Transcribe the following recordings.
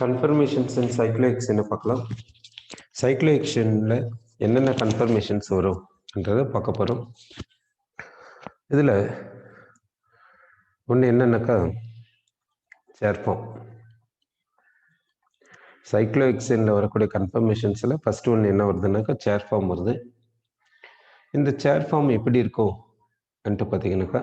Confirmations இன் சைக்ளோஹெக்சேனை பார்க்கலாம். சைக்ளோஹெக்சேனில் என்னென்ன confirmations வரும்ன்றதை பார்க்க போகிறோம். இதில் ஒன்று என்னென்னாக்கா சேர்ஃபார்ம். சைக்ளோஹெக்சேனில் வரக்கூடிய கன்ஃபர்மேஷன்ஸில் ஃபஸ்ட்டு ஒன்று என்ன வருதுன்னாக்கா சேர்ஃபார்ம் வருது. இந்த சேர்ஃபார்ம் எப்படி இருக்கும்ன்ட்டு பார்த்தீங்கன்னாக்கா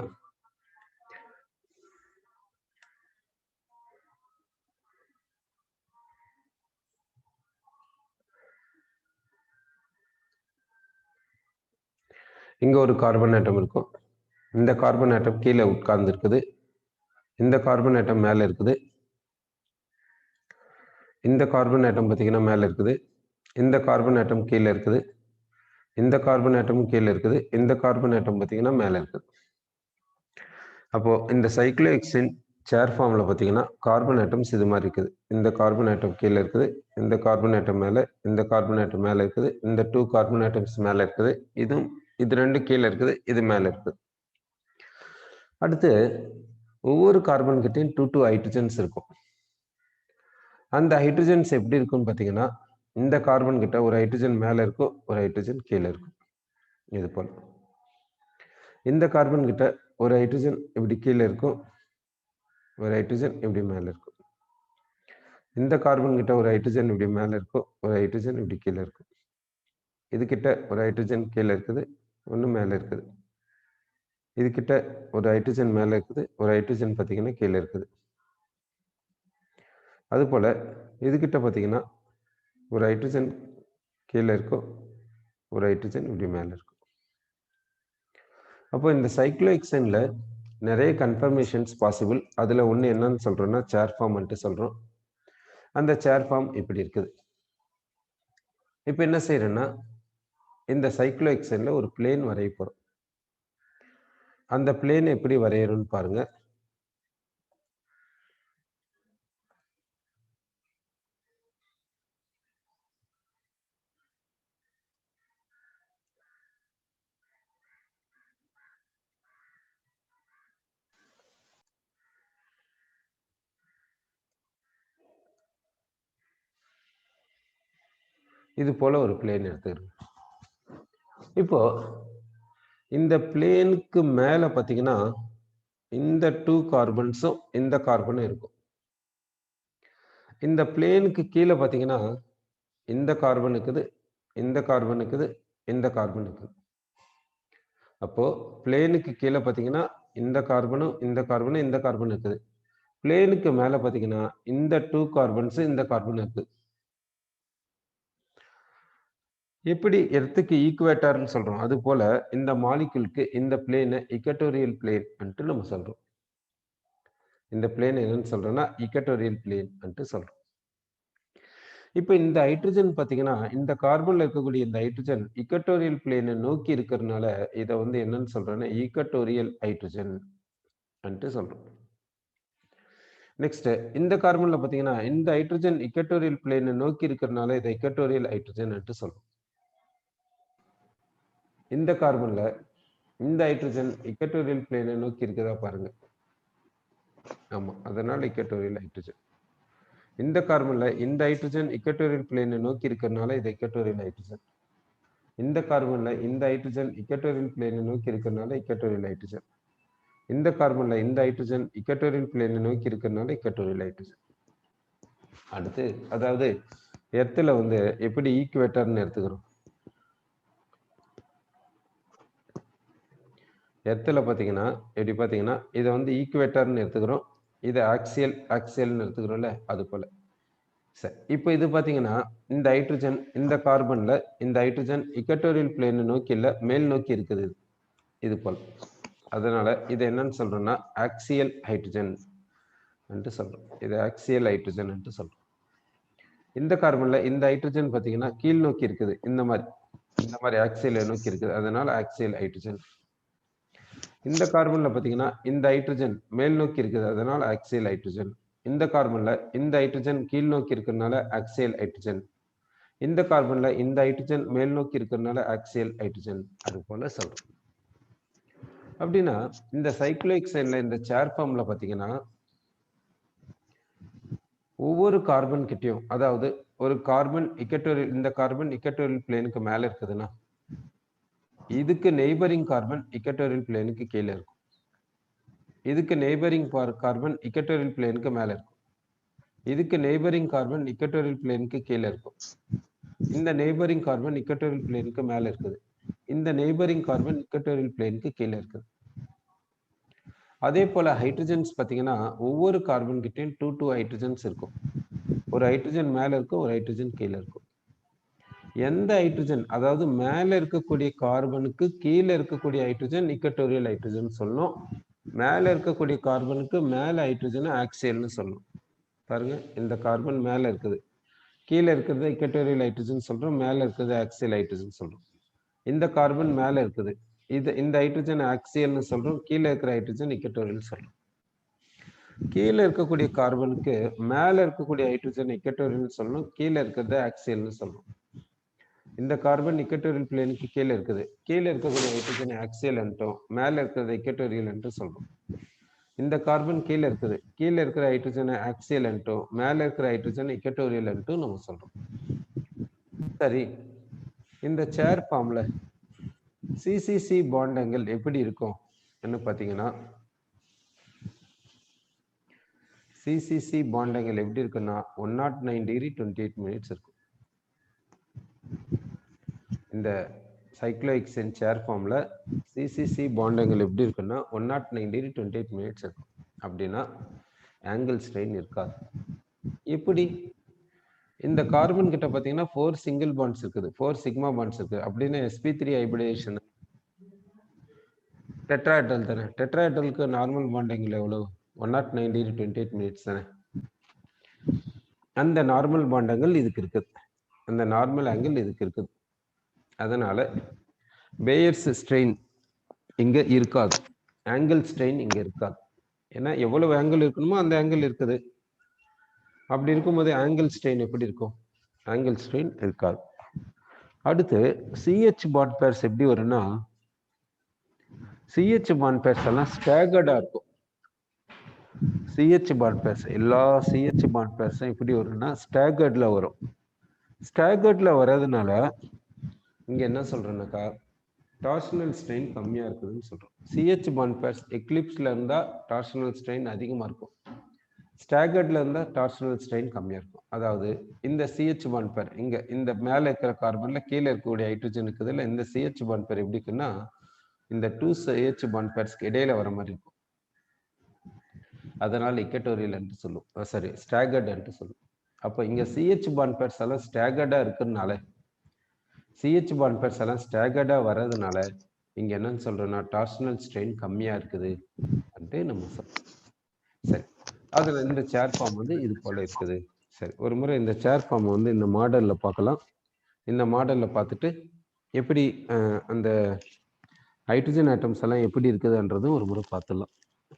இங்கே ஒரு கார்பன் ஆட்டம் இருக்கும். இந்த கார்பன் ஆட்டம் கீழே உட்கார்ந்து இருக்குது. இந்த கார்பன் ஆட்டம் மேலே இருக்குது. இந்த கார்பன் ஆட்டம் பார்த்தீங்கன்னா மேலே இருக்குது. இந்த கார்பன் ஆட்டம் கீழே இருக்குது. இந்த கார்பன் ஆட்டமும் கீழே இருக்குது. இந்த கார்பன் ஆட்டம் பார்த்தீங்கன்னா மேலே இருக்குது. அப்போது இந்த சைக்ளோஹெக்சேன் சேர் ஃபார்மில் பார்த்தீங்கன்னா கார்பன் ஆட்டம்ஸ் இது மாதிரி இருக்குது. இந்த கார்பன் ஆட்டம் கீழே இருக்குது. இந்த கார்பன் ஆட்டம் மேலே, இந்த கார்பன் ஆட்டம் மேலே இருக்குது. இந்த 2 கார்பன் ஆட்டம்ஸ் மேலே இருக்குது. இது ரெண்டு கீழே இருக்குது. இது மேலே இருக்குது. அடுத்து ஒவ்வொரு கார்பன் கிட்டையும் 2 ஹைட்ரஜன்ஸ் இருக்கும். அந்த ஹைட்ரஜன்ஸ் எப்படி இருக்குன்னு பார்த்தீங்கன்னா இந்த கார்பன் கிட்ட ஒரு ஹைட்ரஜன் மேலே இருக்கும், ஒரு ஹைட்ரஜன் கீழே இருக்கும். இது போல் இந்த கார்பன் கிட்ட ஒரு ஹைட்ரஜன் இப்படி கீழே இருக்கும், ஒரு ஹைட்ரஜன் இப்படி மேலே இருக்கும். இந்த கார்பன் கிட்ட ஒரு ஹைட்ரஜன் இப்படி மேலே இருக்கும், ஒரு ஹைட்ரஜன் இப்படி கீழே இருக்கும். இது கிட்ட ஒரு ஹைட்ரஜன் கீழே இருக்குது, ஒன்று மேலே இருக்குது. இது கிட்ட ஒரு ஹைட்ரஜன் மேலே இருக்குது, ஒரு ஹைட்ரஜன் பார்த்தீங்கன்னா கீழே இருக்குது. அதுபோல் இதுகிட்ட பார்த்தீங்கன்னா ஒரு ஹைட்ரஜன் கீழே இருக்கும், ஒரு ஹைட்ரஜன் இப்படி மேலே இருக்கும். அப்போ இந்த சைக்ளோஹெக்சேனில் நிறைய கன்ஃபர்மேஷன்ஸ் பாசிபிள். அதில் ஒன்று என்னன்னு சொல்கிறோன்னா சேர் ஃபார்ம்ன்ட்டு சொல்கிறோம். அந்த சேர் ஃபார்ம் இப்படி இருக்குது. இப்போ என்ன செய்யறேன்னா இந்த சைக்ளோஹெக்சேனில் ஒரு பிளேன் வரைய போகிறோம். அந்த பிளேன் எப்படி வரையணும்னு பாருங்க. இது போல ஒரு பிளேன் எடுத்துக்கிறேன். இப்போ இந்த பிளேனுக்கு மேலே பார்த்தீங்கன்னா இந்த 2 கார்பன்ஸும் இந்த கார்பனும் இருக்கும். இந்த பிளேனுக்கு கீழே பார்த்தீங்கன்னா இந்த கார்பன் இருக்குது, இந்த கார்பன் இருக்குது, இந்த கார்பன் இருக்குது. அப்போ பிளேனுக்கு கீழே பார்த்தீங்கன்னா இந்த கார்பனும் இந்த கார்பனும் இந்த கார்பன் இருக்குது. பிளேனுக்கு மேலே பார்த்தீங்கன்னா இந்த 2 கார்பன்ஸ் இந்த கார்பன் இருக்குது. எப்படி எர்த்துக்கு ஈக்குவேட்டர்னு சொல்றோம், அது போல இந்த மாலிகுலுக்கு இந்த பிளேனை இக்வட்டோரியல் பிளேன் என்று நம்ம சொல்றோம். இந்த பிளேன் என்னன்னு சொல்றோம்னா இக்வட்டோரியல் பிளேன் என்று சொல்றோம். இப்போ இந்த ஹைட்ரஜன் பார்த்தீங்கன்னா இந்த கார்பன்ல இருக்கக்கூடிய இந்த ஹைட்ரஜன் இக்வட்டோரியல் பிளேனை நோக்கி இருக்கிறதுனால இதை வந்து என்னன்னு சொல்றோம்னா ஈக்வட்டோரியல் ஹைட்ரஜன் என்று சொல்றோம். நெக்ஸ்ட் இந்த கார்பன்ல பார்த்தீங்கன்னா இந்த ஹைட்ரஜன் இக்வட்டோரியல் பிளேனை நோக்கி இருக்கிறதுனால இதை இக்வட்டோரியல் ஹைட்ரஜன் என்று சொல்றோம். இந்த கார்பன்ல இந்த ஹைட்ரஜன் இக்வட்டோரியல் பிளேனை நோக்கி இருக்குதா பாருங்க. ஆமா, அதனால இக்வட்டோரியல் ஹைட்ரஜன். இந்த கார்பன்ல இந்த ஹைட்ரஜன் இக்வட்டோரியல் பிளேனை நோக்கி இருக்கிறதுனால இது இக்வட்டோரியல் ஹைட்ரஜன். இந்த கார்பன்ல இந்த ஹைட்ரஜன் இக்வட்டோரியல் பிளேனை நோக்கி இருக்கிறதுனால இக்வட்டோரியல் ஹைட்ரஜன். இந்த கார்பன்ல இந்த ஹைட்ரஜன் இக்வட்டோரியல் பிளேனை நோக்கி இருக்கிறதுனால இக்வட்டோரியல் ஹைட்ரஜன். அடுத்து அதாவது எர்த்துல வந்து எப்படி ஈக்குவேட்டர்னு எடுத்துக்கிறோம். எர்த்தில் பார்த்தீங்கன்னா எப்படி பார்த்தீங்கன்னா இதை வந்து ஈக்குவேட்டர்னு எடுத்துக்கிறோம், இதை ஆக்சியல்னு எடுத்துக்கிறோம்ல, அது போல. சரி, இப்போ இது பார்த்தீங்கன்னா இந்த ஹைட்ரஜன் இந்த கார்பன்ல இந்த ஹைட்ரஜன் இக்வட்டோரியல் பிளேனை நோக்கி இல்லை, மேல் நோக்கி இருக்குது இது போல. அதனால இது என்னன்னு சொல்றோம்னா ஆக்சியல் ஹைட்ரஜன் என்று சொல்றோம். இது ஆக்சியல் ஹைட்ரஜன் என்று சொல்றோம். இந்த கார்பன்ல இந்த ஹைட்ரஜன் பார்த்தீங்கன்னா கீழ் நோக்கி இருக்குது, இந்த மாதிரி ஆக்சியலை நோக்கி இருக்குது, அதனால ஆக்சியல் ஹைட்ரஜன். இந்த கார்பன்ல பார்த்தீங்கன்னா இந்த ஹைட்ரஜன் மேல் நோக்கி இருக்குது, அதனால ஆக்சியல் ஹைட்ரஜன். இந்த கார்பன்ல இந்த ஹைட்ரஜன் கீழ் நோக்கி இருக்கிறதுனால ஆக்சியல் ஹைட்ரஜன். இந்த கார்பன்ல இந்த ஹைட்ரஜன் மேல் நோக்கி இருக்கிறதுனால ஆக்சியல் ஹைட்ரஜன். அது போல சொல்றோம். அப்படின்னா இந்த சைக்ளோஹெக்சேன்ல இந்த சேர் ஃபார்ம்ல பார்த்தீங்கன்னா ஒவ்வொரு கார்பன் கிட்டயும், அதாவது ஒரு கார்பன் இக்வட்டோரியல், இந்த கார்பன் இக்வட்டோரியல் பிளேனுக்கு மேல இருக்குதுன்னா, இதுக்கு நெய்பரிங் கார்பன் இக்வட்டோரியல் பிளேனுக்கு கீழ இருக்கும். இதுக்கு நெய்பரிங் கார்பன் இக்வட்டோரியல் பிளேனுக்கு மேல இருக்கும். இதுக்கு நெய்பரிங் கார்பன் இக்வட்டோரியல் பிளேனுக்கு கீழ இருக்கும். இந்த நெய்பரிங் கார்பன் இக்வட்டோரியல் பிளேனுக்கு மேல இருக்குது. இந்த நெய்பரிங் கார்பன் இக்வட்டோரியல் பிளேனுக்கு கீழ இருக்குது. அதே போல ஹைட்ரஜன்ஸ் பாத்தீங்கன்னா, ஒவ்வொரு கார்பன் கிட்டயும் 2 ஹைட்ரஜன்ஸ் இருக்கும். ஒரு ஹைட்ரஜன் மேல இருக்கும், ஒரு ஹைட்ரஜன் கீழ இருக்கும். எந்த ஹைட்ரஜன், அதாவது மேல இருக்கக்கூடிய கார்பனுக்கு கீழ இருக்கக்கூடிய ஹைட்ரஜன் இக்வட்டோரியல் ஹைட்ரஜன் சொல்லணும். மேல இருக்கக்கூடிய கார்பனுக்கு மேல ஹைட்ரஜன் ஆக்சியல்னு சொல்லணும். பாருங்க, இந்த கார்பன் மேல இருக்குது, கீழ இருக்கிறது இக்வட்டோரியல் ஹைட்ரஜன் சொல்றோம், மேல இருக்கிறது ஆக்சியல் ஹைட்ரஜன் சொல்றோம். இந்த கார்பன் மேல இருக்குது, இந்த ஹைட்ரஜன் ஆக்சியல்னு சொல்றோம், கீழ இருக்கிற ஹைட்ரஜன் இக்வட்டோரியல் சொல்றோம். கீழ இருக்கக்கூடிய கார்பனுக்கு மேல இருக்கக்கூடிய ஹைட்ரஜன் இக்வட்டோரியல் சொல்லணும், கீழ இருக்கிறது ஆக்சியல்னு சொல்லணும். இந்த கார்பன் இக்வட்டோரியல் பிளேனுக்கு கீழ இருக்குது, கீழ இருக்கக்கூடிய ஹைட்ரஜன் ஆக்சியல் என்றும், மேல இருக்கிறது இக்வட்டோரியல் என்று சொல்றோம். இந்த கார்பன் கீழ இருக்குது, கீழ இருக்கிற ஹைட்ரஜன் ஆக்சியல் என்றும், மேல இருக்கிற ஹைட்ரஜன் இக்வட்டோரியல் என்றும் நம்ம சொல்றோம். சரி, இந்த சேர் ஃபார்ம்ல சிசிசி பாண்ட் ஆங்கிள் எப்படி இருக்கும் என்ன பாத்தீங்கன்னா, சிசிசி பாண்ட் ஆங்கிள் எப்படி இருக்குன்னா 109 டிகிரி 28 மினிட்ஸ் இருக்கும். இந்த சைக்ளோஹெக்சேன் சேர் ஃபார்ம்ல சிசிசி பாண்ட் ஆங்கிள் எப்படி இருக்குன்னா 109 டிகிரி 28 மினிட்ஸ் இருக்கும். அப்படின்னா ஆங்கிள் ஸ்ட்ரெயின் இருக்காது. எப்படி? இந்த கார்பன் கிட்ட பாத்தீங்கன்னா 4 சிங்கிள் பாண்ட்ஸ் இருக்குது, 4 சிக்மா பாண்ட்ஸ் இருக்கு. அப்படின்னா sp3 ஹைபிரிடேஷன் டெட்ராஹெட்ரல் தானே. டெட்ராஹெட்ரலுக்கு நார்மல் பாண்ட் ஆங்கிள் எவ்வளவு? 109 டிகிரி 28 மினிட்ஸ் தானே. அந்த நார்மல் பாண்ட் ஆங்கிள் இதுக்கு இருக்குது, அந்த நார்மல் ஆங்கிள் இதுக்கு இருக்குது. அதனால பேயர்ஸ் ஸ்ட்ரெயின் இங்க இருக்காது, ஆங்கிள் ஸ்ட்ரெயின் இங்க இருக்காது. ஏன்னா எவ்வளவு ஆங்கிள் இருக்கணுமோ அந்த ஆங்கிள் இருக்குது. அப்படி இருக்கும்போது ஆங்கிள் ஸ்ட்ரெயின் எப்படி இருக்கும்? ஆங்கிள் ஸ்ட்ரெயின் இருக்காது. அடுத்து சிஹெச் பாண்ட் பேர்ஸ் எப்படி வரும்னா, சிஹெச் பாண்ட் பேர்ஸ் எல்லாம் ஸ்டாகர்டா இருக்கும். சிஹெச் பாண்ட் பேர்ஸ், எல்லா சிஹெச் பாண்ட் பேர்ஸும் எப்படி வரும்னா ஸ்டாகர்ட்ல வரும். ஸ்டாகர்ட்ல வர்றதுனால இங்க என்ன சொல்றேன்னாக்கா, டார்ஷனல் ஸ்ட்ரெயின் கம்மியா இருக்குதுன்னு சொல்றோம். சிஹெச் பாண்ட் பேர்ஸ் எக்லிப்ஸ்ல இருந்தா டார்ஷனல் ஸ்ட்ரெயின் அதிகமா இருக்கும், ஸ்டாகர்ட்ல இருந்தா டார்ஷனல் ஸ்ட்ரெயின் கம்மியா இருக்கும். அதாவது இந்த சிஹெச் பாண்ட் பேர் இங்க இந்த மேல இருக்கிற கார்பன்ல கீழே இருக்கக்கூடிய ஹைட்ரஜன் இருக்குதுல்ல, இந்த சிஹெச் பாண்ட் பேர் எப்படி இருக்குன்னா இந்த 2 சிஹெச் பாண்ட் பேர்ஸ்க்கு இடையில வர மாதிரி இருக்கும். அதனால இக்வட்டோரியல் என்று சொல்லும், சாரி ஸ்டாகர்ட் என்று சொல்லும். அப்ப இங்க சிஹெச் பாண்ட் பேர்ஸ் எல்லாம் ஸ்டாகர்டா இருக்கிறதுனால, சிஹெச் பாண்ட் பேர்ஸ் எல்லாம் ஸ்டாகர்டா வர்றதுனால இங்க என்னன்னு சொல்றோம்னா டார்ஷனல் ஸ்ட்ரெயின் கம்மியா இருக்குது அப்படின்ட்டு நம்ம சொல்றோம். சரி, அதுல இந்த சேர் ஃபார்ம் வந்து இது போல இருக்குது. சரி, ஒரு முறை இந்த சேர் ஃபார்ம் வந்து இந்த மாடல்ல பார்க்கலாம். இந்த மாடல்ல பார்த்துட்டு எப்படி அந்த ஹைட்ரஜன் ஆட்டம்ஸ் எல்லாம் எப்படி இருக்குதுன்றதும் ஒரு முறை பார்த்துடலாம்.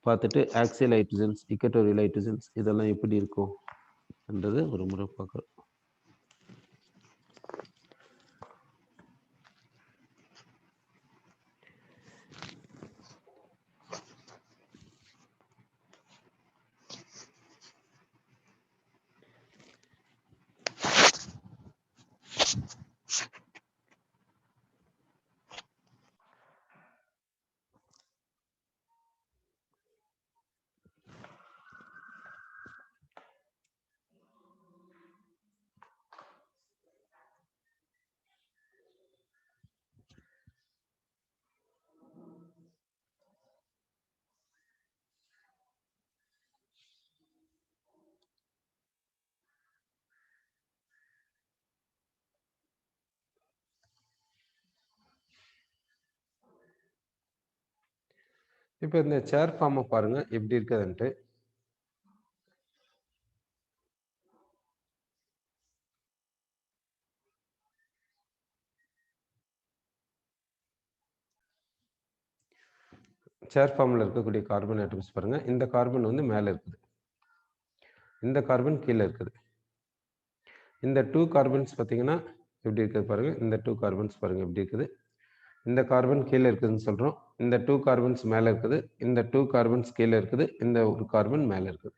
பார்த்துட்டு ஆக்சியல் ஹைட்ரஜன்ஸ், இக்வட்டோரியல் ஹைட்ரஜன்ஸ் இதெல்லாம் எப்படி இருக்கும் என்றது ஒரு முறை பார்க்கலாம். இப்போ இந்த சேர் ஃபார்மை பாருங்க எப்படி இருக்குதுன்ட்டு. சேர் ஃபார்ம்ல இருக்கக்கூடிய கார்பன் ஆட்டம்ஸ் பாருங்க. இந்த கார்பன் வந்து மேல இருக்குது, இந்த கார்பன் கீழே இருக்குது. இந்த 2 கார்பன்ஸ் பார்த்தீங்கன்னா எப்படி இருக்குது பாருங்க. இந்த 2 கார்பன்ஸ் பாருங்க எப்படி இருக்குது. இந்த கார்பன் கீழே இருக்குதுன்னு சொல்றோம், இந்த 2 கார்பன்ஸ் மேல இருக்குது, இந்த 2 கார்பன்ஸ் கீழே இருக்குது, இந்த ஒரு கார்பன் மேல இருக்குது.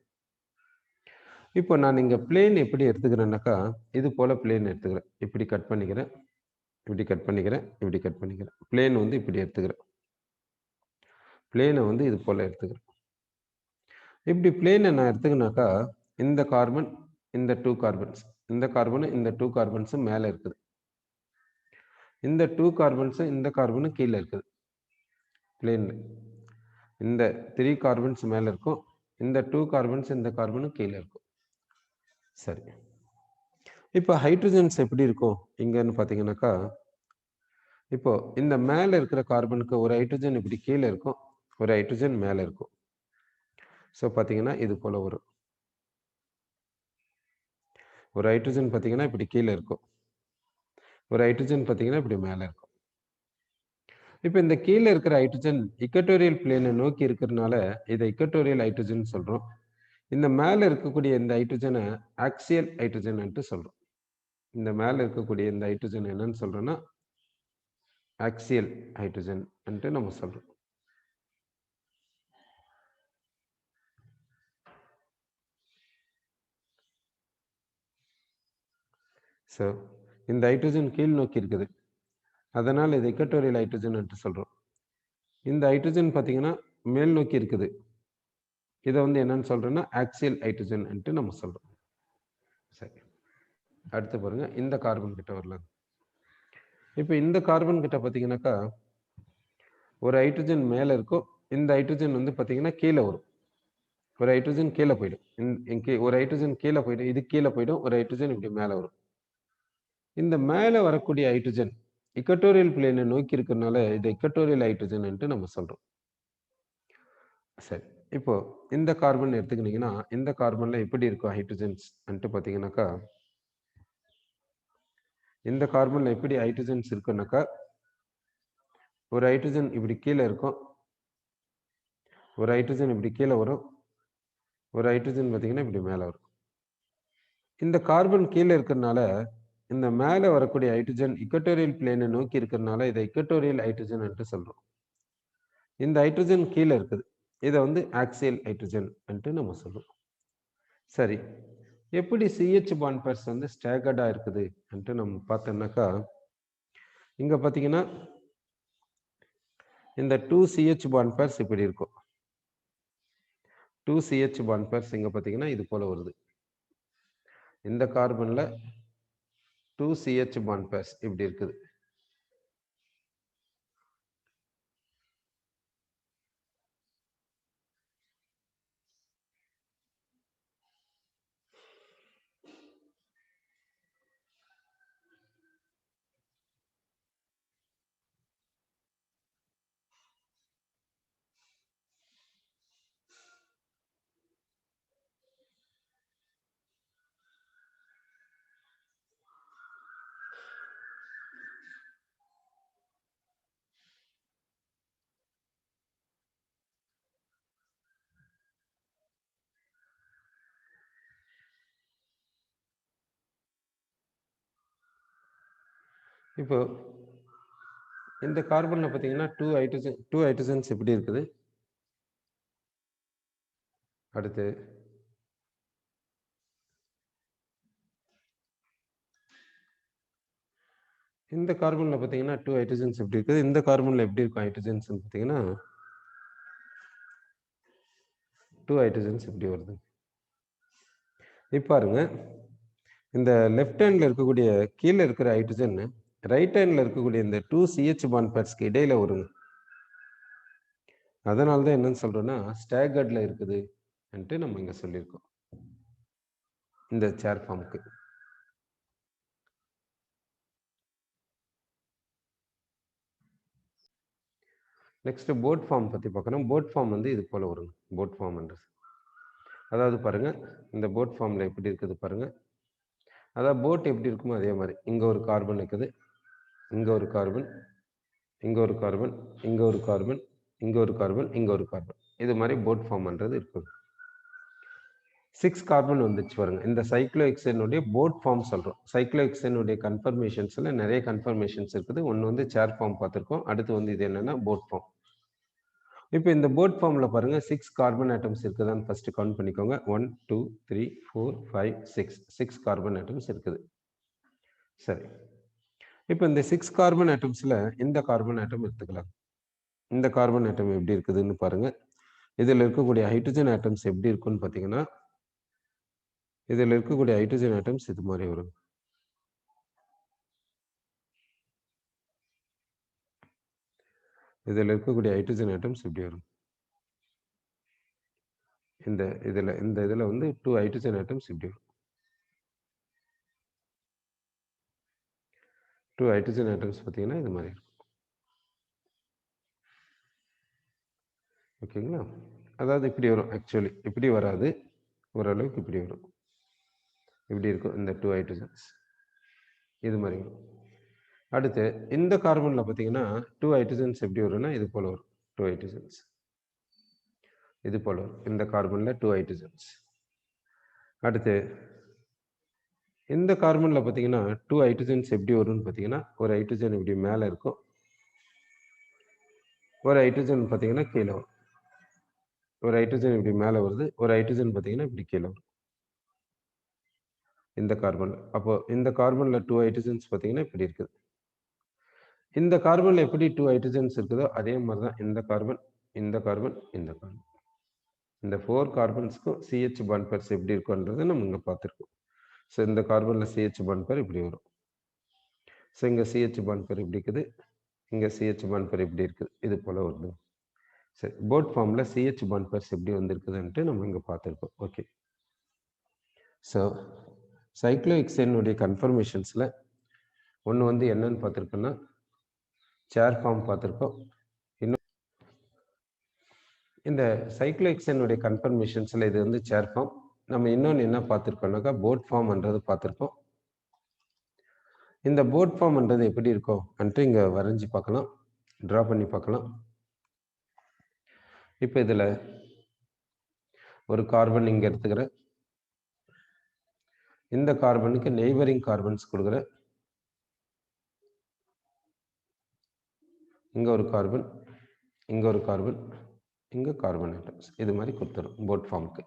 இப்போ நான் இங்க பிளேன் எப்படி எடுத்துக்கிறேன்னாக்கா, இது போல பிளேன் எடுத்துக்கிறேன். இப்படி கட் பண்ணிக்கிறேன். இப்படி கட் பண்ணிக்கிறேன். இப்படி கட் பண்ணிக்கிறேன். பிளேன் வந்து இப்படி எடுத்துக்கிறேன். பிளேனை வந்து இது போல எடுத்துக்கிறேன். இப்படி பிளேனை நான் எடுத்துக்கினாக்கா, இந்த கார்பன், இந்த 2 கார்பன்ஸ், இந்த கார்பனும் இந்த 2 கார்பன்ஸும் மேலே இருக்குது. இந்த 2 கார்பன்ஸும் இந்த கார்பனும் கீழே இருக்குது பிளேன்ல. இந்த 3 கார்பன்ஸ் மேலே இருக்கும். இந்த 2 கார்பன்ஸ் இந்த கார்பனும் கீழே இருக்கும். சரி. இப்போ ஹைட்ரஜன்ஸ் எப்படி இருக்கும் இங்கன்னு பார்த்தீங்கன்னாக்கா, இப்போ இந்த மேலே இருக்கிற கார்பனுக்கு ஒரு ஹைட்ரஜன் இப்படி கீழே இருக்கும், ஒரு ஹைட்ரஜன் மேலே இருக்கும். ஸோ பார்த்தீங்கன்னா இது போல வரும். ஒரு ஹைட்ரஜன் பார்த்தீங்கன்னா இப்படி கீழே இருக்கும், ஒரு ஹைட்ரஜன் பார்த்தீங்கன்னா இப்படி மேலே இருக்கும். இப்போ இந்த கீழே இருக்கிற ஹைட்ரஜன் இக்வட்டோரியல் பிளேனை நோக்கி இருக்கிறதுனால இதை இக்வட்டோரியல் ஹைட்ரஜன் சொல்றோம். இந்த மேலே இருக்கக்கூடிய இந்த ஹைட்ரஜனை ஆக்சியல் ஹைட்ரஜன் சொல்றோம். இந்த மேலே இருக்கக்கூடிய இந்த ஹைட்ரஜன் என்னன்னு சொல்றோம்னா ஆக்சியல் ஹைட்ரஜன் நம்ம சொல்றோம். ஸோ இந்த ஹைட்ரஜன் கீழ் நோக்கி இருக்குது, அதனால் இது இக்வட்டோரியல் ஹைட்ரஜன் சொல்றோம். இந்த ஹைட்ரஜன் பார்த்தீங்கன்னா மேல் நோக்கி இருக்குது, இதை வந்து என்னன்னு சொல்றோம்னா ஆக்சியல் ஹைட்ரஜன் நம்ம சொல்றோம். சரி, அடுத்து பாருங்க இந்த கார்பன் கிட்ட வரலாம். இப்போ இந்த கார்பன் கிட்ட பார்த்தீங்கன்னாக்கா ஒரு ஹைட்ரஜன் மேலே இருக்கும், இந்த ஹைட்ரஜன் வந்து பார்த்தீங்கன்னா கீழே வரும். ஒரு ஹைட்ரஜன் கீழே போயிடும், ஒரு ஹைட்ரஜன் கீழே போயிடும், இது கீழே போயிடும், ஒரு ஹைட்ரஜன் இப்படி மேலே வரும். இந்த மேலே வரக்கூடிய ஹைட்ரஜன் இக்வட்டோரியல் பிளேனை நோக்கி இருக்கிறதுனால இதை இக்வட்டோரியல் ஹைட்ரஜன் நம்ம சொல்றோம். சரி, இப்போ இந்த கார்பன் எடுத்துக்கிட்டீங்கன்னா இந்த கார்பன்ல எப்படி இருக்கும் ஹைட்ரஜன்ஸ் பார்த்தீங்கன்னாக்கா, இந்த கார்பன்ல எப்படி ஹைட்ரஜன்ஸ் இருக்குன்னாக்கா, ஒரு ஹைட்ரஜன் இப்படி கீழே இருக்கும், ஒரு ஹைட்ரஜன் இப்படி கீழே வரும், ஒரு ஹைட்ரஜன் பார்த்தீங்கன்னா இப்படி மேலே வரும். இந்த கார்பன் கீழே இருக்கிறதுனால இந்த மேலே வரக்கூடிய ஹைட்ரஜன் இக்வட்டோரியல் பிளேனை நோக்கி இருக்கிறதுனால இதை இக்வட்டோரியல் ஹைட்ரஜன் சொல்றோம். இந்த ஹைட்ரஜன் கீழே இருக்குது, இதை வந்து ஆக்சியல் ஹைட்ரஜன் நம்ம சொல்றோம். சரி, எப்படி சிஹெச் பாண்ட் பேர்ஸ் வந்து ஸ்டாகர்டா இருக்குது நம்ம பார்த்தோம்னாக்கா, இங்க பார்த்தீங்கன்னா இந்த 2CH பாண்ட் பேர்ஸ் இப்படி இருக்கும். 2CH பாண்ட் பேர்ஸ் இங்க பார்த்தீங்கன்னா இது போல வருது. இந்த கார்பன்ல 2CH பாண்ட் பேர்ஸ் இப்படி இருக்குது. இப்போ இந்த கார்பன்ல பார்த்தீங்கன்னா 2 ஹைட்ரஜன்ஸ் இப்படி இருக்குது. அடுத்து இந்த கார்பன்ல பார்த்தீங்கன்னா 2 ஹைட்ரஜன்ஸ் இப்படி இருக்குது. இந்த கார்பன்ல எப்படி இருக்கும் ஹைட்ரஜன்ஸ் பார்த்தீங்கன்னா 2 ஹைட்ரஜன்ஸ் இப்படி வருது. இப்போ பாருங்க, இந்த லெஃப்ட் ஹேண்ட்ல இருக்கக்கூடிய கீழே இருக்கிற ஹைட்ரஜன் ரைட் ஹேண்ட்ல இருக்கக்கூடிய இந்த 2CH பாண்ட் பேர்ஸ்க்கு இடையில வருங்க. அதனால தான் என்னன்னு சொல்றோம்னா ஸ்டாகர்ட்ல இருக்குது நம்ம இங்க சொல்லியிருக்கோம் இந்த சேர் ஃபார்முக்கு. நெக்ஸ்ட் போட் ஃபார்ம் பத்தி பார்க்கணும். போட் ஃபார்ம் வந்து இது போல வருங்க. போட் ஃபார்ம் அதாவது பாருங்க, இந்த போட் ஃபார்ம்ல எப்படி இருக்குது பாருங்க. அதாவது போட் எப்படி இருக்குமோ அதே மாதிரி இங்க ஒரு கார்பன் இருக்குது, இங்க ஒரு கார்பன், இங்க ஒரு கார்பன், இங்க ஒரு கார்பன், இங்க ஒரு கார்பன், இங்க ஒரு கார்பன், இது மாதிரி போட் ஃபார்ம் இருக்குது. 6 கார்பன் வந்துச்சு பாருங்க. இந்த சைக்ளோஹெக்சேனுடைய போட் ஃபார்ம் சொல்றோம். சைக்ளோஹெக்சேனுடைய கன்ஃபர்மேஷன்ஸ்ல நிறைய கன்ஃபர்மேஷன்ஸ் இருக்குது. ஒன்று வந்து சேர் ஃபார்ம் பார்த்துருக்கோம், அடுத்து வந்து இது என்னன்னா போட் ஃபார்ம். இப்போ இந்த போட் ஃபார்ம்ல பாருங்க 6 கார்பன் ஆட்டம்ஸ் இருக்குதான்னு ஃபர்ஸ்ட் கவுண்ட் பண்ணிக்கோங்க. 1 2 3 4 5 6 கார்பன் ஆட்டம்ஸ் இருக்குது. சரி, இப்போ இந்த 6 கார்பன் ஆட்டம்ஸ்ல இந்த கார்பன் ஆட்டம் எடுத்துக்கலாம். இந்த கார்பன் ஆட்டம் எப்படி இருக்குதுன்னு பாருங்க. இதில் இருக்கக்கூடிய ஹைட்ரஜன் ஆட்டம்ஸ் எப்படி இருக்குன்னு பார்த்தீங்கன்னா, இதில் இருக்கக்கூடிய ஹைட்ரஜன் ஆட்டம்ஸ் இது மாதிரி வரும். இதில் இருக்கக்கூடிய ஹைட்ரஜன் ஆட்டம்ஸ் எப்படி வரும்? இந்த இதில் வந்து 2 ஹைட்ரஜன் ஆட்டம்ஸ் இப்படி வரும். 2 ஹைட்ரஜன் ஆட்டம்ஸ் பார்த்தீங்கன்னா இது மாதிரி இருக்கும். ஓகேங்களா? அதாவது இப்படி வரும். ஆக்சுவலி இப்படி வராது, ஓரளவுக்கு இப்படி வரும். இப்படி இருக்கும் இந்த 2 ஹைட்ரஜன்ஸ் இது மாதிரி வரும். அடுத்து இந்த கார்பனில் பார்த்தீங்கன்னா 2 ஹைட்ரஜன்ஸ் எப்படி வரும்னா இது போல வரும். 2 ஹைட்ரஜன்ஸ் இது போல வரும். இந்த கார்பனில் 2 ஹைட்ரஜன்ஸ். அடுத்து இந்த கார்பனில் பார்த்தீங்கன்னா 2 ஹைட்ரஜன்ஸ் எப்படி வரும்னு பார்த்தீங்கன்னா, ஒரு ஹைட்ரஜன் இப்படி மேலே இருக்கும், ஒரு ஹைட்ரஜன் பார்த்தீங்கன்னா கீழே வரும். ஒரு ஹைட்ரஜன் இப்படி மேலே வருது, ஒரு ஹைட்ரஜன் பார்த்தீங்கன்னா இப்படி கீழே வரும் இந்த கார்பனில். அப்போ இந்த கார்பனில் 2 ஹைட்ரஜன்ஸ் பார்த்தீங்கன்னா இப்படி இருக்குது. இந்த கார்பனில் எப்படி 2 ஹைட்ரஜன்ஸ் இருக்குதோ அதே மாதிரி தான் இந்த கார்பன், இந்த கார்பன், இந்த கார்பன். இந்த 4 கார்பன்ஸ்க்கும் CH பாண்ட் பேர்ஸ் எப்படி இருக்குன்றதை நம்ம இங்கே பார்த்துருக்கோம். ஸோ இந்த கார்பனில் CH பாண்ட் பேர் இப்படி வரும். ஸோ இங்கே CH பாண்ட் பேர் இப்படி இருக்குது, இங்கே CH பாண்ட் பேர் இப்படி இருக்குது, இது போல் வருது. சரி, போட் ஃபார்மில் CH பாண்ட் பேர்ஸ் எப்படி வந்திருக்குதுன்ட்டு நம்ம இங்கே பார்த்துருக்கோம். ஓகே, ஸோ சைக்ளோஹெக்சேனுடைய கன்ஃபர்மேஷன்ஸில் ஒன்று வந்து என்னன்னு பார்த்துருக்கோன்னா சேர் ஃபார்ம் பார்த்துருக்கோம். இன்னும் இந்த சைக்ளோஹெக்சேனுடைய கன்ஃபர்மேஷன்ஸில் இது வந்து சேர் ஃபார்ம். நம்ம இன்னொன்று என்ன பார்த்துருக்கோம்னாக்கா போட் ஃபார்ம்ன்றது பார்த்துருக்கோம். இந்த போட் ஃபார்ம்ன்றது எப்படி இருக்கும் அன்ட்டு இங்கே வரைஞ்சி பார்க்கலாம், ட்ரா பண்ணி பார்க்கலாம். இப்போ இதில் ஒரு கார்பன் இங்கே எடுத்துக்கிறேன், இந்த கார்பனுக்கு நெய்பரிங் கார்பன்ஸ் கொடுக்குறேன், இங்கே ஒரு கார்பன், இங்கே ஒரு கார்பன், இங்கே கார்பன் ஆட்டம்ஸ் இது மாதிரி கொடுத்துரும் போட் ஃபார்முக்கு.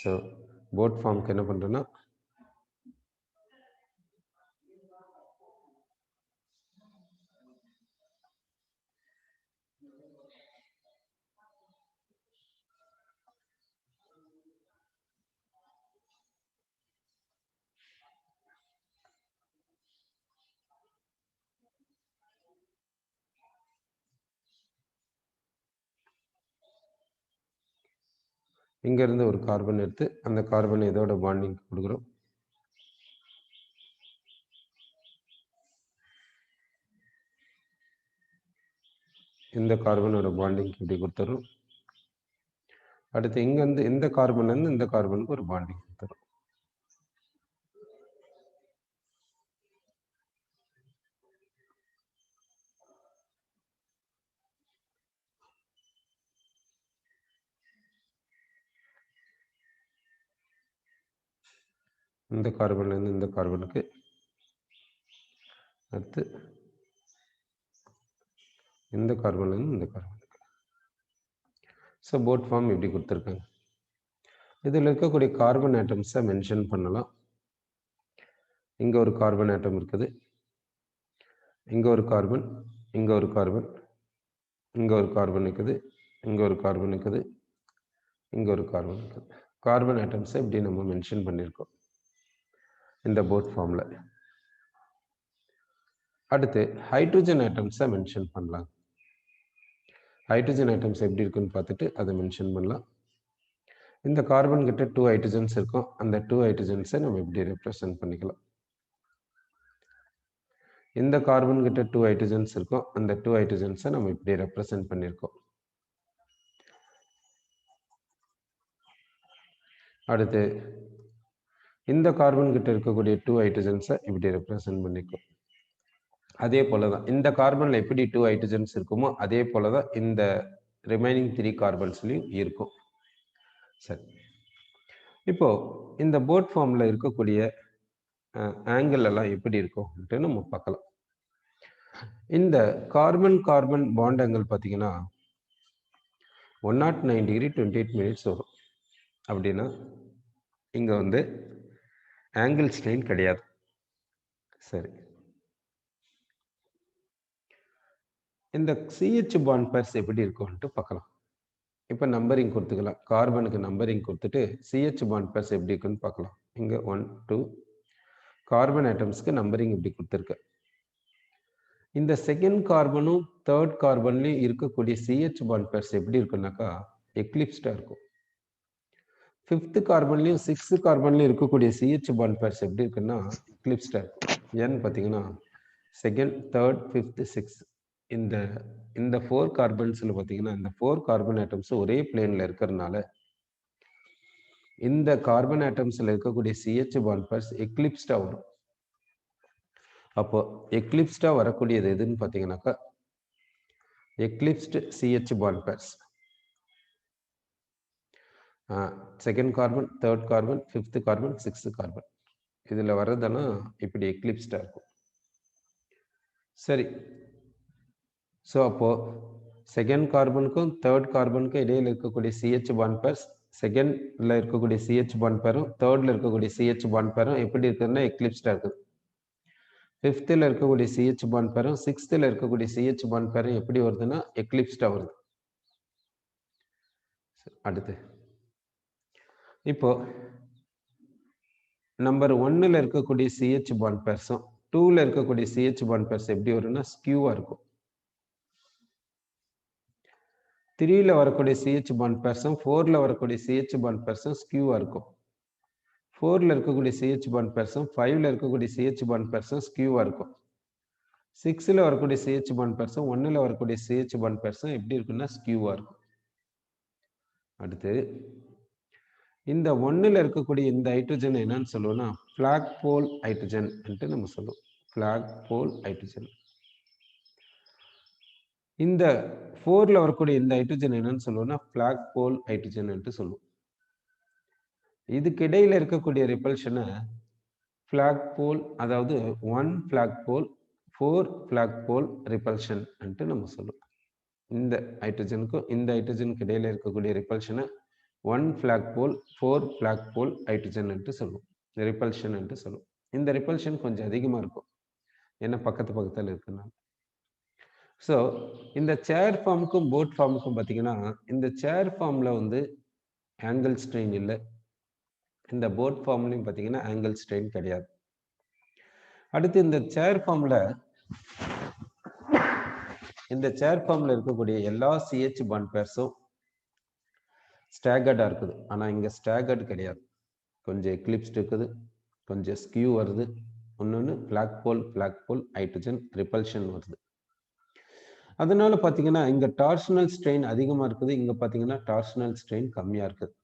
ஸோ போட் ஃபார்முக்கு என்ன பண்ணுறேன்னா இங்கேருந்து ஒரு கார்பன் எடுத்து அந்த கார்பனை இதோட பாண்டிங் கொடுக்குறோம். இந்த கார்பனோட பாண்டிங் இப்படி கொடுத்துரும். அடுத்து இங்கேருந்து இந்த கார்பன்லேருந்து இந்த கார்பனுக்கு ஒரு பாண்டிங் கொடுத்துரும். இந்த கார்பன்லேருந்து இந்த கார்பனுக்கு, அடுத்து இந்த கார்பன்லேருந்து இந்த கார்பனுக்கு. ஸோ போட் ஃபார்ம் இப்படி கொடுத்துருக்காங்க. இதில் இருக்கக்கூடிய கார்பன் ஆட்டம்ஸை மென்ஷன் பண்ணலாம். இங்கே ஒரு கார்பன் ஆட்டம் இருக்குது, இங்கே ஒரு கார்பன், இங்கே ஒரு கார்பன், இங்கே ஒரு கார்பன் இருக்குது, இங்கே ஒரு கார்பன் இருக்குது, இங்கே ஒரு கார்பன் இருக்குது. கார்பன் ஆட்டம்ஸை இப்படி நம்ம மென்ஷன் பண்ணியிருக்கோம் இந்த போட் ஃபார்மில். அடுத்து ஹைட்ரஜன் ஆட்டம்ஸை மென்ஷன் பண்ணலாம். ஹைட்ரஜன் ஆட்டம்ஸ் எப்படி இருக்குன்னு பார்த்துட்டு அதை மென்ஷன் பண்ணலாம். இந்த கார்பன் கிட்ட 2 ஹைட்ரஜன்ஸ் இருக்கும், அந்த 2 ஹைட்ரஜன்ஸை நம்ம இப்படி ரெப்ரசன்ட் பண்ணிக்கலாம். இந்த கார்பன் கிட்ட 2 ஹைட்ரஜன்ஸ் இருக்கும், அந்த 2 ஹைட்ரஜன்ஸை நம்ம இப்படி ரெப்ரசன்ட் பண்ணியிருக்கோம். அடுத்து இந்த கார்பன் கிட்ட இருக்கக்கூடிய 2 ஹைட்ரஜன்ஸை இப்படி ரெப்ரசன்ட் பண்ணிக்கும். அதே போல தான் இந்த கார்பன்ல எப்படி 2 ஹைட்ரஜன்ஸ் இருக்குமோ அதே போல தான் இந்த ரிமைனிங் 3 கார்பன்ஸ்லையும் இருக்கும். சரி, இப்போ இந்த போட் ஃபார்ம்ல இருக்கக்கூடிய ஆங்கிள் எல்லாம் எப்படி இருக்கும் நம்ம பார்க்கலாம். இந்த கார்பன் கார்பன் பாண்ட் ஆங்கிள் பார்த்தீங்கன்னா 109 டிகிரி 28 மினிட்ஸ் வரும். அப்படின்னா இங்கே வந்து ஆங்கிள் ஸ்ட்ரெயின் கிடையாது. சரி, இந்த சிஹெச் பாண்ட் பேர்ஸ் எப்படி இருக்கும்ட்டு பார்க்கலாம். இப்போ நம்பரிங் கொடுத்துக்கலாம். கார்பனுக்கு நம்பரிங் கொடுத்துட்டு சிஹெச் பாண்ட் பேர்ஸ் எப்படி இருக்குன்னு பார்க்கலாம். இங்கே 1 2 கார்பன் ஆட்டம்ஸ்க்கு நம்பரிங் இப்படி கொடுத்துருக்கு. இந்த செகண்ட் கார்பனும் தேர்ட் கார்பன்லையும் இருக்கக்கூடிய சிஹெச் பாண்ட் பேர்ஸ் எப்படி இருக்குன்னாக்கா எக்லிப்ஸ்டாக இருக்கும். ஃபிஃப்த் கார்பன்லையும் சிக்ஸ்த் கார்பன்லையும் இருக்கக்கூடிய சிஹெச் பாண்ட் பேர்ஸ் எப்படி இருக்குன்னா எக்லிப்ஸ்டாக இருக்கும். ஏன்னு பார்த்தீங்கன்னா செகண்ட் தேர்ட் ஃபிஃப்த் சிக்ஸ்த் இந்த 4 கார்பன்ஸில் பார்த்தீங்கன்னா இந்த 4 கார்பன் ஆட்டம்ஸ் ஒரே பிளேனில் இருக்கிறதுனால இந்த கார்பன் ஆட்டம்ஸில் இருக்கக்கூடிய சிஹெச் பாண்ட் பேர்ஸ் எக்லிப்ஸ்டாக வரும். அப்போ எக்லிப்ஸ்டா வரக்கூடியது எதுன்னு பார்த்தீங்கன்னாக்கா eclipsed CH bond purse second carbon third carbon fifth carbon sixth carbon இதில் வர்றதுனா இப்படி எக்லிப்ஸ்டா இருக்கும். சரி, ஸோ அப்போ செகண்ட் கார்பனுக்கும் தேர்ட் கார்பனுக்கும் இடையில் இருக்கக்கூடிய சிஹெச் பாண்ட் பேர்ஸ் செகண்ட்ல இருக்கக்கூடிய சிஹெச் பாண்ட் பேரும் தேர்ட்ல இருக்கக்கூடிய சிஹெச் பாண்ட் பேரும் எப்படி இருக்குதுன்னா எக்லிப்ஸ்டா இருக்குது. ஃபிஃப்த்தில் இருக்கக்கூடிய சிஹெச் பாண்ட் பேரும் சிக்ஸ்த்தில் இருக்கக்கூடிய சிஹெச் பாண்ட் பேரும் எப்படி வருதுன்னா எக்லிப்ஸ்டா வருது. அடுத்து இப்போ நம்பர் 1ல் இருக்கக்கூடிய சிஹெச் பாண்ட் பேர்ஸும் 2ல் இருக்கக்கூடிய சிஹெச் பாண்ட் பேர்ஸ் எப்படி வரும்னா ஸ்கியூவா இருக்கும். 3ல் வரக்கூடிய சிஹெச் பாண்ட் பேர்ஸும் 4ல் வரக்கூடிய சிஹெச் பாண்ட் பேர்ஸும் ஸ்கியூவா இருக்கும். 4ல் இருக்கக்கூடிய சிஹெச் பாண்ட் பேர்ஸும் 5ல் இருக்கக்கூடிய சிஹெச் பாண்ட் பேர்ஸும் ஸ்கியூவா இருக்கும். 6ல் வரக்கூடிய சிஹெச் பாண்ட் பேர்ஸும் 1ல் வரக்கூடிய சிஹெச் பாண்ட் பேர்ஸும் எப்படி இருக்குன்னா ஸ்கியூவா இருக்கும். அடுத்து இந்த 1ல் இருக்கக்கூடிய இந்த ஹைட்ரஜன் என்னன்னு சொல்லுவோம்னா ஃபிளாக் போல் ஹைட்ரஜன் நம்ம சொல்லுவோம். ஃபிளாக் போல் ஹைட்ரஜன். இந்த 4ல் வரக்கூடிய இந்த ஹைட்ரஜன் என்னன்னு சொல்லுவோம்னா ஃபிளாக் போல் ஹைட்ரஜன் சொல்லுவோம். இதுக்கு இடையில இருக்கக்கூடிய ரிப்பல்ஷனை ஃபிளாக் போல், அதாவது 1 ஃபிளாக் போல் 4 ஃபிளாக் போல் ரிப்பல்ஷன் நம்ம சொல்லுவோம். இந்த ஹைட்ரஜனுக்கும் இந்த ஹைட்ரஜனுக்கு இடையில இருக்கக்கூடிய ரிப்பல்ஷனை 1 ஃபிளாக் போல் 4 ஃபிளாக் போல் ஹைட்ரஜன் சொல்லுவோம். ரிப்பல்ஷன் சொல்லுவோம். இந்த ரிப்பல்ஷன் கொஞ்சம் அதிகமாக இருக்கும், ஏன்னா பக்கத்தில் இருக்குன்னா. ஸோ இந்த சேர் ஃபார்முக்கும் போட் ஃபார்முக்கும் பார்த்தீங்கன்னா இந்த சேர் ஃபார்மில் வந்து ஆங்கிள் ஸ்ட்ரெயின் இல்லை, இந்த போட் ஃபார்ம்லையும் பார்த்தீங்கன்னா ஆங்கிள் ஸ்ட்ரெயின் கிடையாது. அடுத்து இந்த சேர் ஃபார்மில் இருக்கக்கூடிய எல்லா சிஹெச் பாண்ட் பேர்ஸும் ஸ்டாகர்டாக இருக்குது. ஆனால் இங்கே ஸ்டாகர்டு கிடையாது, கொஞ்சம் எக்லிப்ஸ்ட் இருக்குது, கொஞ்சம் ஸ்கியூ வருது, இன்னொன்று ஃபிளாக் போல் ஹைட்ரஜன் ரிப்பல்ஷன் வருது. அதனால பார்த்தீங்கன்னா இங்கே டார்ஷனல் ஸ்ட்ரெயின் அதிகமாக இருக்குது, இங்கே பார்த்தீங்கன்னா டார்ஷனல் ஸ்ட்ரெயின் கம்மியாக இருக்குது.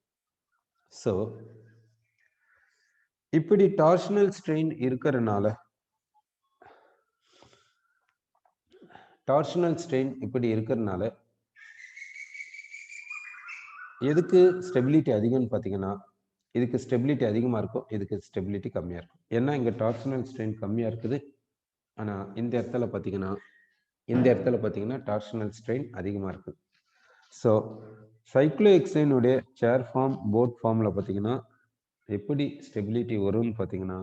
ஸோ இப்படி டார்ஷனல் ஸ்ட்ரெயின் இருக்கிறதுனால எதுக்கு ஸ்டெபிலிட்டி அதிகம்னு பார்த்தீங்கன்னா இதுக்கு ஸ்டெபிலிட்டி அதிகமாக இருக்கும், இதுக்கு ஸ்டெபிலிட்டி கம்மியாக இருக்கும். ஏன்னா இங்கே டார்ஷனல் ஸ்ட்ரெயின் கம்மியாக இருக்குது, ஆனால் இந்த இடத்துல பார்த்தீங்கன்னா டார்ஷனல் ஸ்ட்ரெயின் அதிகமாக இருக்குது. ஸோ சைக்ளோஹெக்சேனுடைய சேர் ஃபார்ம் போட் ஃபார்மில் பார்த்தீங்கன்னா எப்படி ஸ்டெபிலிட்டி வரும்னு பார்த்தீங்கன்னா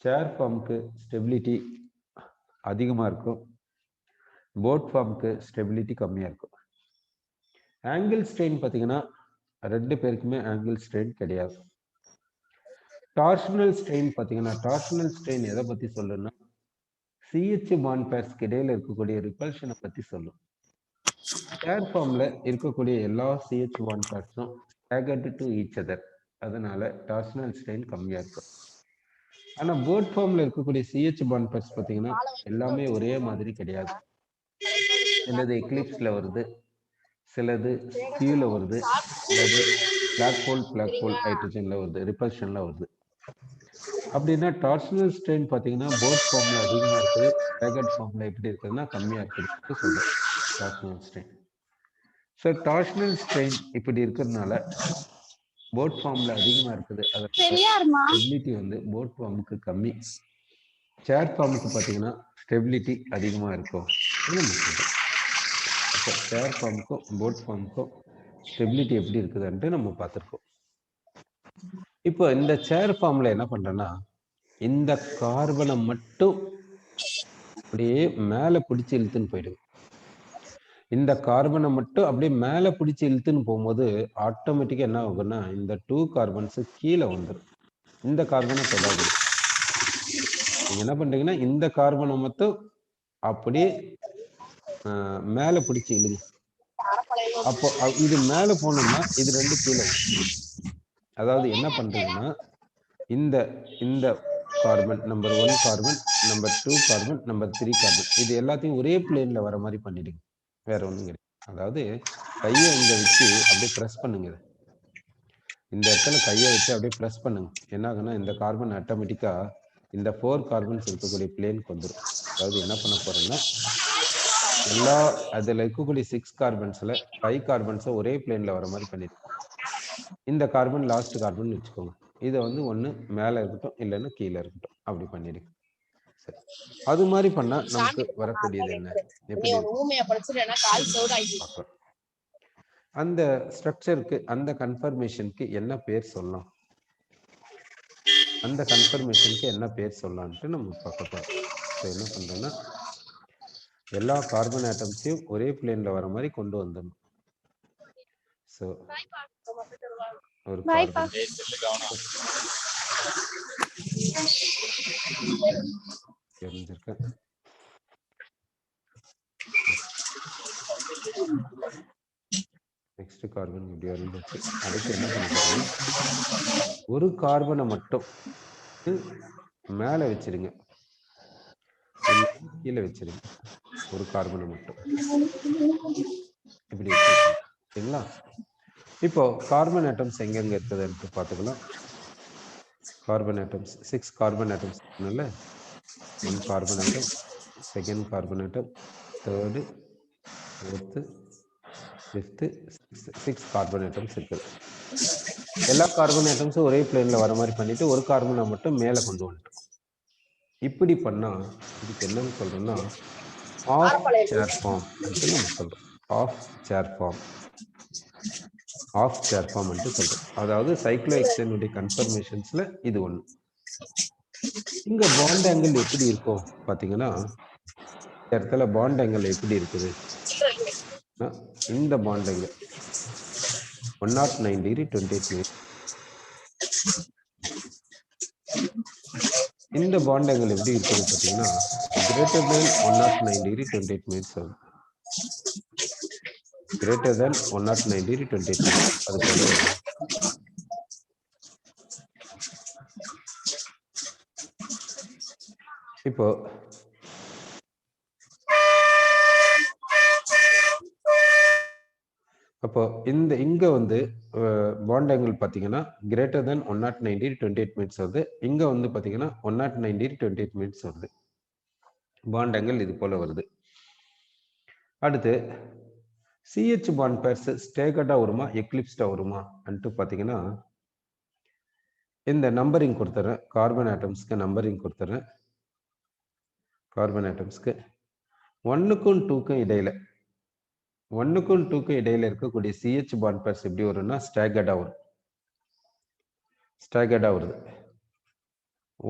சேர் ஃபார்முக்கு ஸ்டெபிலிட்டி அதிகமாக இருக்கும், போட் ஃபார்முக்கு ஸ்டெபிலிட்டி கம்மியாக இருக்கும். ஆங்கிள் ஸ்ட்ரெயின் பார்த்தீங்கன்னா 2 பேருக்குமே ஆங்கிள் ஸ்ட்ரெயின் கிடையாது. டார்ஷனல் ஸ்ட்ரெயின் பார்த்தீங்கன்னா டார்ஷனல் ஸ்ட்ரெயின் எதை பற்றி சொல்லுன்னா சிஹெச் பாண்ட் பேர்ஸ்க்கு இடையில இருக்கக்கூடிய ரிப்பல்ஷனை பற்றி சொல்லும். சேர் ஃபார்ம்ல இருக்கக்கூடிய எல்லா சிஹெச் பாண்ட் பேர்ஸும் ஸ்டாகர்டு டு ஈச் அதர், அதனால டார்ஷனல் ஸ்ட்ரெயின் கம்மியாக இருக்கும். ஆனால் போட் ஃபார்ம்ல இருக்கக்கூடிய சிஹெச் பாண்ட் பேர்ஸ் பார்த்தீங்கன்னா எல்லாமே ஒரே மாதிரி கிடையாது. சிலது எக்லிப்ஸ்ல வருது, சிலது ஸ்கியூல வருது, சிலது ஃபிளாக் போல் ஹைட்ரஜன்ல வருது, ரிப்பல்ஷன்ல வருது. அப்படின்னா டார்ஷனல் ஸ்ட்ரெயின் பார்த்தீங்கன்னா போட் ஃபார்ம்ல அதிகமாக இருக்குது, ஸ்டாகர்ட் ஃபார்ம்ல எப்படி இருக்குதுன்னா கம்மியாக இருக்குதுன்னு சொல்றோம் torsional strain. So torsional strain இப்படி இருக்கிறதுனால போட் ஃபார்ம்ல அதிகமாக இருக்குது, அதோட ஸ்டெபிலிட்டி வந்து போட் ஃபார்முக்கு கம்மி. சேர் ஃபார்முக்கு பார்த்தீங்கன்னா ஸ்டெபிலிட்டி அதிகமாக இருக்கும். அப்போ சேர் ஃபார்முக்கும் போட் ஃபார்முக்கும் ஸ்டெபிலிட்டி எப்படி இருக்குதுன்ட்டு நம்ம பார்த்துருக்கோம். இப்போ இந்த சேர் ஃபார்மில் என்ன பண்ணுறேன்னா, இந்த கார்பனை மட்டும் அப்படியே மேலே பிடிச்சி இழுத்துன்னு போயிடுங்க. இந்த கார்பனை மட்டும் அப்படியே மேலே பிடிச்சி இழுத்துன்னு போகும்போது ஆட்டோமேட்டிக்காக என்ன ஆகும்னா, இந்த 2 கார்பன்ஸு கீழே வந்துடும். இந்த கார்பனை தொடாது. நீங்கள் என்ன பண்ணுறீங்கன்னா, இந்த கார்பனை மட்டும் அப்படியே மேலே பிடிச்சி இழுங்க. அப்போ இது மேலே போனோம்னா இது 2 கீழே வரும். அதாவது என்ன பண்ணுறீங்கன்னா, இந்த இந்த carbon number 1 carbon, number 2 carbon, number 3 carbon, இது எல்லாத்தையும் ஒரே பிளேனில் வர மாதிரி பண்ணிடுங்க. வேற ஒன்றும் கிடையாது. அதாவது கையை இங்கே வச்சு அப்படியே ப்ரெஸ் பண்ணுங்க. இந்த இடத்துல கையை வச்சு அப்படியே ப்ரெஸ் பண்ணுங்க. என்ன ஆகுன்னா, இந்த கார்பன் ஆட்டோமேட்டிக்காக இந்த 4 கார்பன்ஸ் இருக்கக்கூடிய பிளேனுக்கு வந்துடும். அதாவது என்ன பண்ண போறேன்னா, எல்லா அதில் இருக்கக்கூடிய 6 கார்பன்ஸில் 5 கார்பன்ஸை ஒரே பிளேனில் வர மாதிரி பண்ணிடுங்க. இந்த கார்பன் லாஸ்ட் கார்பன் வச்சுக்கோங்க. இதை வந்து ஒன்று மேலே இருக்கட்டும், இல்லைன்னா கீழே இருக்கட்டும், அப்படி பண்ணிடுங்க. சரி, அது மாதிரி பண்ணா நமக்கு வரக்கூடியது என்ன? அந்த ஸ்ட்ரக்சருக்கு, அந்த கன்ஃபர்மேஷனுக்கு என்ன பேர் சொல்லலாம்? அந்த கன்ஃபர்மேஷனுக்கு என்ன பேர் சொல்லலான்ட்டு நம்ம பார்க்க போறோம். என்ன பண்றோம்னா, எல்லா கார்பன் ஆட்டம்ஸையும் ஒரே பிளேன்ல வர மாதிரி கொண்டு வந்துடணும். ஸோ ஒரு கார்பன் தெரிஞ்சிருக்கேன். நெக்ஸ்ட் கார்பன் இப்படி வந்துச்சு. அடுத்து என்ன பண்ணுறோம், ஒரு கார்பனை மட்டும் மேலே வச்சிருங்க, கீழே வச்சிருங்க. ஒரு கார்பனை மட்டும் இப்படி வச்சுருக்கீங்களா? இப்போ கார்பன் ஆட்டம்ஸ் எங்கெங்க இருக்குதுன்னு பார்த்துக்கலாம். கார்பன் ஆட்டம்ஸ் 6 கார்பன் ஆட்டம்ஸ் இருக்குல்ல, 1 carbon atom, 2nd carbon atom, 3rd, 4th, 5th, 6 carbon atoms இருக்குது. எல்லா கார்பன் ஆட்டம்ஸும் ஒரே பிளேன்ல வர மாதிரி பண்ணிட்டு ஒரு கார்பனை மட்டும் மேலே கொண்டு வந்துட்டோம். இப்படி பண்ணா இதுக்கு என்னன்னு சொல்றோம்னா, ஆஃப் சேர் ஃபார்ம் நம்ம சொல்றோம். Off chair form, off chair form சொல்றோம். அதாவது சைக்ளோஹெக்சேனுடைய கன்ஃபர்மேஷன்ஸ்ல இது ஒன்று. இங்க பாண்ட் ஆங்கிள் எப்படி இருக்கும் பாத்தீங்கன்னா, இந்த இடத்துல பாண்ட் ஆங்கிள் எப்படி இருக்குது, இந்த பாண்ட் ஆங்கிள் 109 டிகிரி 28 மினிட்ஸ். இந்த பாண்ட் ஆங்கிள் எப்படி இருக்குது பாத்தீங்கன்னா, greater than 109 டிகிரி 28 மினிட்ஸ் ஆகும். greater than 109 degree 28 minutes. அது போல இப்போ அப்போ இங்க வந்து பாண்ட் ஆங்கிள் பாத்தீங்கன்னா greater than 109 degree 28 minutes வருது. இங்க வந்து பாத்தீங்கன்னா 109 degree 28 minutes வருது. பாண்ட் ஆங்கிள் இது போல வருது. அடுத்து CH பாண்ட் பேர்ஸ் ஸ்டேகர்டா வருமா எக்லிப்ஸ்டா வருமா அன்ட்டு பாத்தீங்கன்னா, இந்த நம்பரிங் கொடுத்துறேன். கார்பன் ஆட்டம்ஸ்க்கு நம்பரிங் கொடுத்துறேன். கார்பன் ஆட்டம்ஸ்க்கு 1க்கும் 2க்கும் இடையில 1க்கும் 2க்கும் இடையில இருக்கக்கூடிய CH பாண்ட் பேர்ஸ் எப்படி வரும்னா ஸ்டேகர்டா வரும். ஸ்டேகர்டா வருது.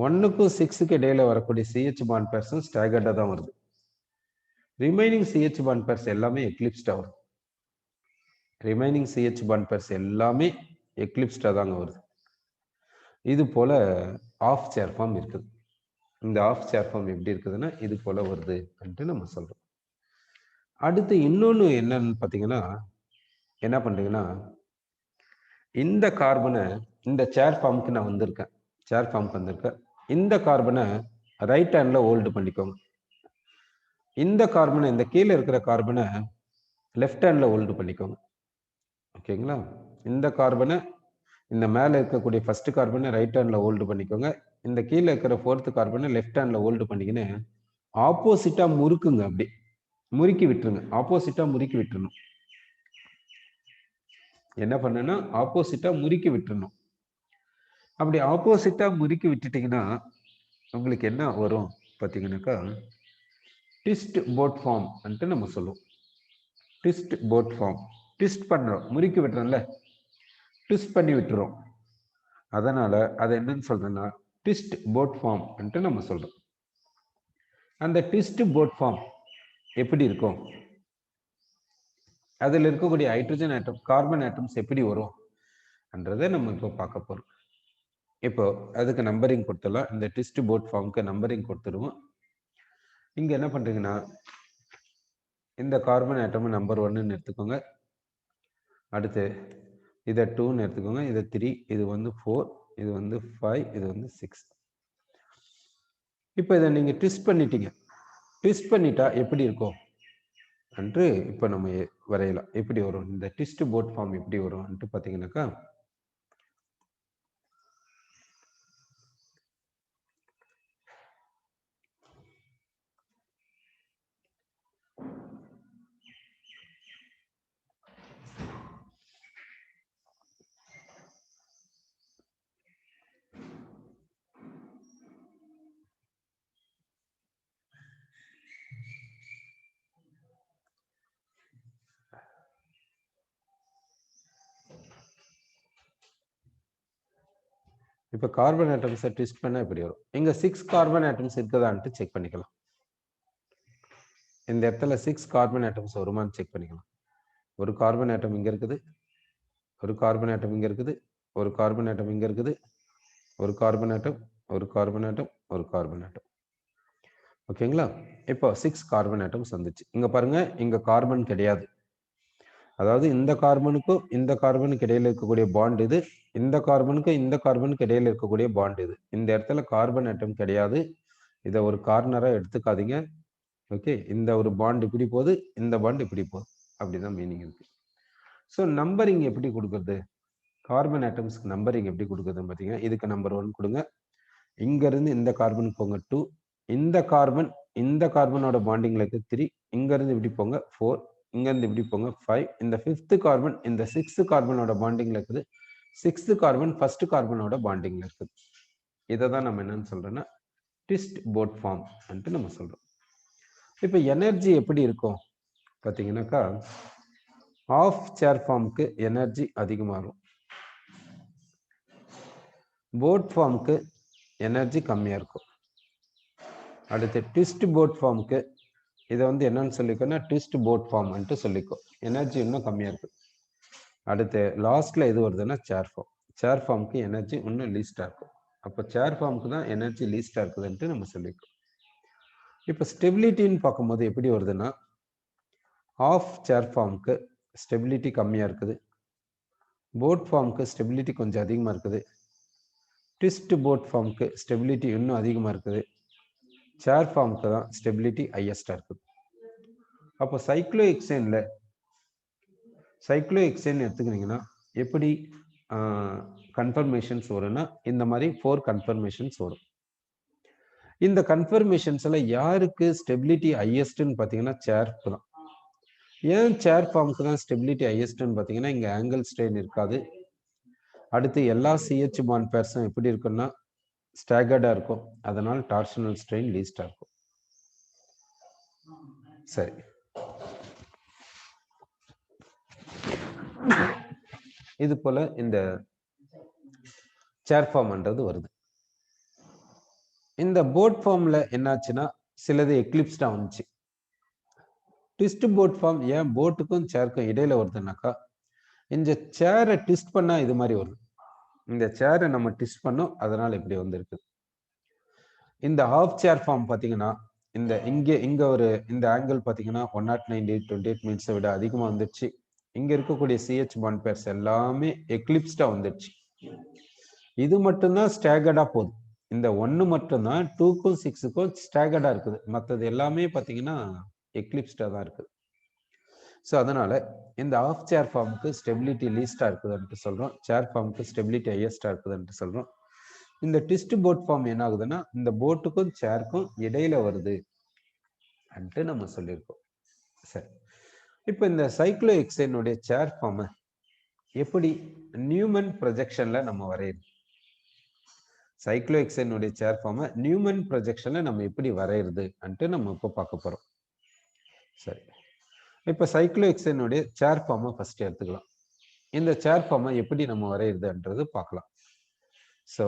1க்கும் 6க்கு இடையில வரக்கூடிய CH பாண்ட் பேர்ஸும் ஸ்டேகர்டா தான் வருது. ரிமைனிங் CH பாண்ட் பேர்ஸ் எல்லாமே எக்லிப்ஸ்டா வரும். ரிமைனிங் CH பாண்ட் பேர்ஸ் எல்லாமே எக்லிப்ஸ்டா தாங்க வருது. இது போல ஆஃப் சேர் ஃபார்ம் இருக்குது. இந்த ஆஃப் சேர் ஃபார்ம் எப்படி இருக்குதுன்னா இது போல வருது என்று நம்ம சொல்றோம். அடுத்து இன்னொன்னு என்னன்னு பாத்தீங்கன்னா, என்ன பண்றீங்கன்னா, இந்த கார்பனை இந்த சேர் ஃபார்முக்கு நான் வந்திருக்கேன். சேர் ஃபார்முக்கு வந்திருக்கேன். இந்த கார்பனை ரைட் ஹேண்ட்ல ஹோல்டு பண்ணிக்கோங்க. இந்த கார்பனை, இந்த கீழே இருக்கிற கார்பனை லெஃப்ட் ஹேண்ட்ல ஹோல்டு பண்ணிக்கோங்க. ஓகேங்களா? இந்த கார்பனை, இந்த மேல இருக்கக்கூடிய ஃபர்ஸ்ட் கார்பனை ரைட் ஹேண்ட்ல ஹோல்டு பண்ணிக்கோங்க. இந்த கீழே இருக்கிற 4th கார்பனை லெஃப்ட் ஹேண்ட்ல ஹோல்டு பண்ணிக்கின்னு ஆப்போசிட்டா முறுக்குங்க. அப்படி முறுக்கி விட்டுருங்க. ஆப்போசிட்டா முறுக்கி விட்டுறணும். என்ன பண்ணுன்னா ஆப்போசிட்டா முறுக்கி விட்டுறணும். அப்படி ஆப்போசிட்டா முறுக்கி விட்டுட்டீங்கன்னா உங்களுக்கு என்ன வரும் பாத்தீங்கன்னாக்கா, ட்விஸ்ட் போட் ஃபார்ம் நம்ம சொல்லுவோம். ட்விஸ்ட் போட் ஃபார்ம், ட்விஸ்ட் பண்றோம், முறுக்கி விட்டுறோம்ல, ட்விஸ்ட் பண்ணி விட்டுறோம். அதனால அதை என்னன்னு சொல்றேன்னா ட்விஸ்ட் போட் ஃபார்ம் நம்ம சொல்றோம். அந்த ட்விஸ்ட் போட் ஃபார்ம் எப்படி இருக்கும், அதில் இருக்கக்கூடிய ஹைட்ரஜன் ஆட்டம், கார்பன் ஆட்டம்ஸ் எப்படி வரும் என்றதை நம்ம இப்போ பார்க்க போறோம். இப்போ அதுக்கு நம்பரிங் கொடுத்துடலாம். இந்த ட்விஸ்ட் போட் ஃபார்முக்கு நம்பரிங் கொடுத்துருவோம். இங்க என்ன பண்றீங்கன்னா இந்த கார்பன் ஆட்டம் நம்பர் 1ன்னு எடுத்துக்கோங்க. அடுத்து இதை 2ன்னு எடுத்துக்கோங்க. இதை 3, இது வந்து 4, இது வந்து 5, இது வந்து 6. இப்போ இதை நீங்க ட்விஸ்ட் பண்ணிட்டீங்க. ட்விஸ்ட் பண்ணிட்டா எப்படி இருக்கும் என்று இப்போ நம்ம வரையலாம். எப்படி வரும் இந்த ட்விஸ்ட் போட் ஃபார்ம், எப்படி வரும் பார்த்தீங்கன்னாக்கா, இப்போ கார்பன் ஆட்டம்ஸை ட்விஸ்ட் பண்ணா இப்படி வரும். இங்க 6 கார்பன் ஆட்டம்ஸ் இருக்குதான்ட்டு செக் பண்ணிக்கலாம். இந்த இடத்துல 6 கார்பன் ஆட்டம்ஸ் வருமானு செக் பண்ணிக்கலாம். ஒரு கார்பன் ஆட்டம் இங்க இருக்குது, ஒரு கார்பன் ஆட்டம் இங்க இருக்குது, ஒரு கார்பன் ஆட்டம் இங்க இருக்குது, ஒரு கார்பன் ஆட்டம், ஒரு கார்பன் ஆட்டம், ஒரு கார்பன் ஆட்டம். ஓகேங்களா? இப்போ 6 கார்பன் ஆட்டம்ஸ் வந்துச்சு. இங்க பாருங்க, இங்க கார்பன் கிடையாது. அதாவது இந்த கார்பனுக்கும் இந்த கார்பனுக்கு இடையில இருக்கக்கூடிய பாண்ட் இது, இந்த கார்பனுக்கு இந்த கார்பனுக்கு இடையில இருக்கக்கூடிய பாண்ட் இது. இந்த இடத்துல கார்பன் ஆட்டம் கிடையாது. இதை ஒரு கார்னரா எடுத்துக்காதீங்க. ஓகே, இந்த ஒரு பாண்ட் இப்படி போகுது, இந்த பாண்ட் இப்படி போகுது, அப்படிதான் மீனிங் இருக்கு. ஸோ நம்பரிங் எப்படி கொடுக்குறது, கார்பன் ஆட்டம்ஸ்க்கு நம்பரிங் எப்படி கொடுக்குறதுன்னு பார்த்தீங்கன்னா, இதுக்கு நம்பர் 1 கொடுங்க. இங்க இருந்து இந்த கார்பனுக்கு போங்க 2, இந்த கார்பனோட பாண்டிங்ல இருக்கு 3, இங்க இருந்து இப்படி போங்க 4, இங்க இருந்து இப்படி போங்க 5, இந்த 5th கார்பன் இந்த 6th கார்பனோட பாண்டிங்ல இருக்குது, 6th கார்பன் ஃபர்ஸ்ட் கார்பனோட பாண்டிங்ல இருக்குது. இதை தான் நம்ம என்னன்னு சொல்றோம்னா ட்விஸ்ட் போட் ஃபார்ம் நம்ம சொல்றோம். இப்போ எனர்ஜி எப்படி இருக்கும் பார்த்தீங்கன்னாக்கா, ஆஃப் சேர் ஃபார்முக்கு எனர்ஜி அதிகமாக இருக்கும், போட் ஃபார்முக்கு எனர்ஜி கம்மியாக இருக்கும். அடுத்து ட்விஸ்ட் போட் ஃபார்முக்கு இதை வந்து என்னன்னு சொல்லிக்கோன்னா ட்விஸ்ட் போட் ஃபார்ம் சொல்லிக்கோ, எனர்ஜி இன்னும் கம்மியாக இருக்கு. அடுத்து லாஸ்ட்ல எது வருதுன்னா சேர் ஃபார்ம், சேர் ஃபார்முக்கு எனர்ஜி இன்னும் லீஸ்டாக இருக்கும். அப்போ சேர் ஃபார்முக்கு தான் எனர்ஜி லீஸ்டாக இருக்குதுன்ட்டு நம்ம சொல்லிக்கோ. இப்போ ஸ்டெபிலிட்டின்னு பார்க்கும்போது எப்படி வருதுன்னா, ஆஃப் சேர் ஃபார்முக்கு ஸ்டெபிலிட்டி கம்மியாக இருக்குது, போட் ஃபார்முக்கு ஸ்டெபிலிட்டி கொஞ்சம் அதிகமாக இருக்குது, ட்விஸ்ட் போட் ஃபார்முக்கு ஸ்டெபிலிட்டி இன்னும் அதிகமாக இருக்குது, சேர் ஃபார்முக்கு தான் ஸ்டெபிலிட்டி ஹையஸ்டாக இருக்குது. அப்போ சைக்ளோ எக்ஸைன் எடுத்துக்கிட்டீங்கன்னா எப்படி கன்ஃபர்மேஷன்ஸ் வரும்னா, இந்த மாதிரி 4 கன்ஃபர்மேஷன்ஸ் வரும். இந்த கன்ஃபர்மேஷன்ஸ்ல யாருக்கு ஸ்டெபிலிட்டி ஹையஸ்ட்னு பார்த்தீங்கன்னா சேர்க்கு தான். ஏன் சேர் ஃபார்முக்கு தான் ஸ்டெபிலிட்டி ஹையஸ்ட்னு பார்த்தீங்கன்னா, இங்கே ஆங்கிள் ஸ்ட்ரெயின் இருக்காது. அடுத்து எல்லா சிஹெச் பாண்ட் பேர்ஸும் எப்படி இருக்குன்னா ஸ்டாகர்டாக இருக்கும், அதனால டார்ஷனல் ஸ்ட்ரெயின் லீஸ்டாக இருக்கும். சரி, இது போல இந்த சேர் ஃபார்ம்ன்றது வருது. இந்த போட் ஃபார்ம்ல என்னாச்சுன்னா சிலது எக்லிப்ஸ்டா வந்துச்சு. ட்விஸ்ட் போட் ஃபார்ம் ஏன் போட்டுக்கும் சேருக்கும் இடையில வருதுன்னாக்கா, இந்த சேரை ட்விஸ்ட் பண்ணா இது மாதிரி வருது. இந்த சேரை நம்ம ட்விஸ்ட் பண்ணோம், அதனால இப்படி வந்திருக்கு. இந்த ஹாஃப் சேர் ஃபார்ம் பார்த்தீங்கன்னா, இந்த இங்க ஒரு இந்த ஆங்கிள் பார்த்தீங்கன்னா 109.28 மினிட்ஸை விட அதிகமாக வந்துருச்சு. இங்க இருக்கக்கூடிய சிஹெச் பாண்ட் பேர்ஸ் எல்லாமே எக்லிப்ஸ்டா வந்துருச்சு. இது மட்டும்தான் ஸ்டாகர்டா போகுது. இந்த 1 மட்டும்தான் 2க்கும் 6க்கும் ஸ்டாகர்டா இருக்குது. மற்றது எல்லாமே பார்த்தீங்கன்னா எக்லிப்ஸ்டா தான் இருக்குது. ஸோ அதனால இந்த ஆஃப் சேர் ஃபார்முக்கு ஸ்டெபிலிட்டி லீஸ்டா இருக்குதுன்ட்டு சொல்றோம், சேர் ஃபார்முக்கு ஸ்டெபிலிட்டி ஹையஸ்டா இருக்குதுன்ட்டு சொல்றோம். இந்த ட்விஸ்ட் போட் ஃபார்ம் என்ன ஆகுதுன்னா, இந்த போட்டுக்கும் சேருக்கும் இடையில வருது அன்ட்டு நம்ம சொல்லியிருக்கோம். சரி, இப்போ இந்த சைக்ளோ எக்ஸைனுடைய சேர் ஃபார்மை எப்படி நியூமன் ப்ரொஜெக்ஷன்ல நம்ம வரையுது, சைக்ளோ எக்ஸைனுடைய சேர் ஃபார்மை நியூமன் ப்ரொஜெக்ஷன்ல நம்ம எப்படி வரையுறது அன்ட்டு நம்ம இப்போ பார்க்க போறோம். சரி, இப்போ சைக்ளோஹெக்சேனுடைய சேர் ஃபார்மை ஃபர்ஸ்ட் எடுத்துக்கலாம். இந்த சேர் ஃபார்மை எப்படி நம்ம வரையுறதுன்றது பார்க்கலாம். ஸோ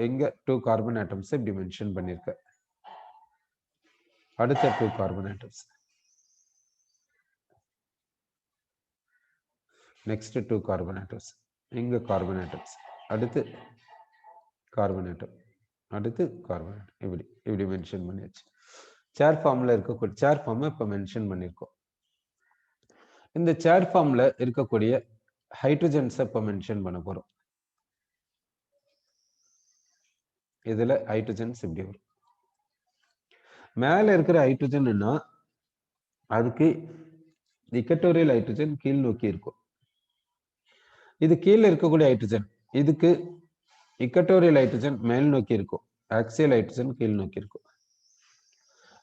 இங்க 2 கார்பன் ஆட்டம்ஸ் இப்படி மென்ஷன் பண்ணியிருக்க. அடுத்த 2 carbon atoms, next 2 carbon atoms, இங்க கார்பன் ஆட்டம்ஸ், அடுத்து கார்பன் ஆட்டம், அடுத்து கார்பன் ஆட்டம், இப்படி மென்ஷன் பண்ணியாச்சு. சேர் ஃபார்ம்ல இருக்கக்கூடிய சேர் ஃபார்மை இப்போ மென்ஷன் பண்ணியிருக்கோம். இந்த சேர் ஃபார்ம்ல இருக்கக்கூடிய ஹைட்ரஜன்ஸை இப்போ மென்ஷன் பண்ண போறோம். இதுல ஹைட்ரஜன்ஸ் இப்படி வரும். மேல இருக்கிற ஹைட்ரஜன்னா அதுக்கு இக்கட்டோரியல் ஹைட்ரஜன் கீழ் நோக்கி இருக்கும். இது கீழே இருக்கக்கூடிய ஹைட்ரஜன், இதுக்கு இக்கட்டோரியல் ஹைட்ரஜன் மேல் நோக்கி இருக்கும், ஆக்சியல் ஹைட்ரஜன் கீழ் நோக்கி இருக்கும்.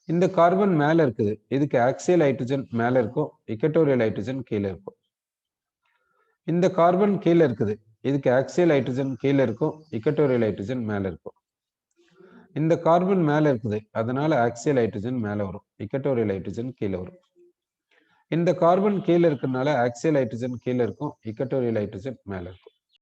இந்த கார்பன் மேல இருக்குது, இதுக்கு ஆக்சியல் ஹைட்ரஜன் மேல இருக்கும், இக்கட்டோரியல் ஹைட்ரஜன் கீழே இருக்கும். இந்த கார்பன் கீழே இருக்குது, இதுக்கு ஆக்சியல் ஹைட்ரஜன் கீழே இருக்கும், இக்கட்டோரியல் ஹைட்ரஜன் மேல இருக்கும். இந்த கார்பன் மேல இருக்குது, அதனால ஆக்சியல் ஹைட்ரஜன் மேல வரும், இக்கட்டோரியல் ஹைட்ரஜன் கீழே வரும். இந்த கார்பன் கீழே இருக்கிறதுனால ஆக்சியல் ஹைட்ரஜன் கீழே இருக்கும், இக்கட்டோரியல் ஹைட்ரஜன் மேல இருக்கும்.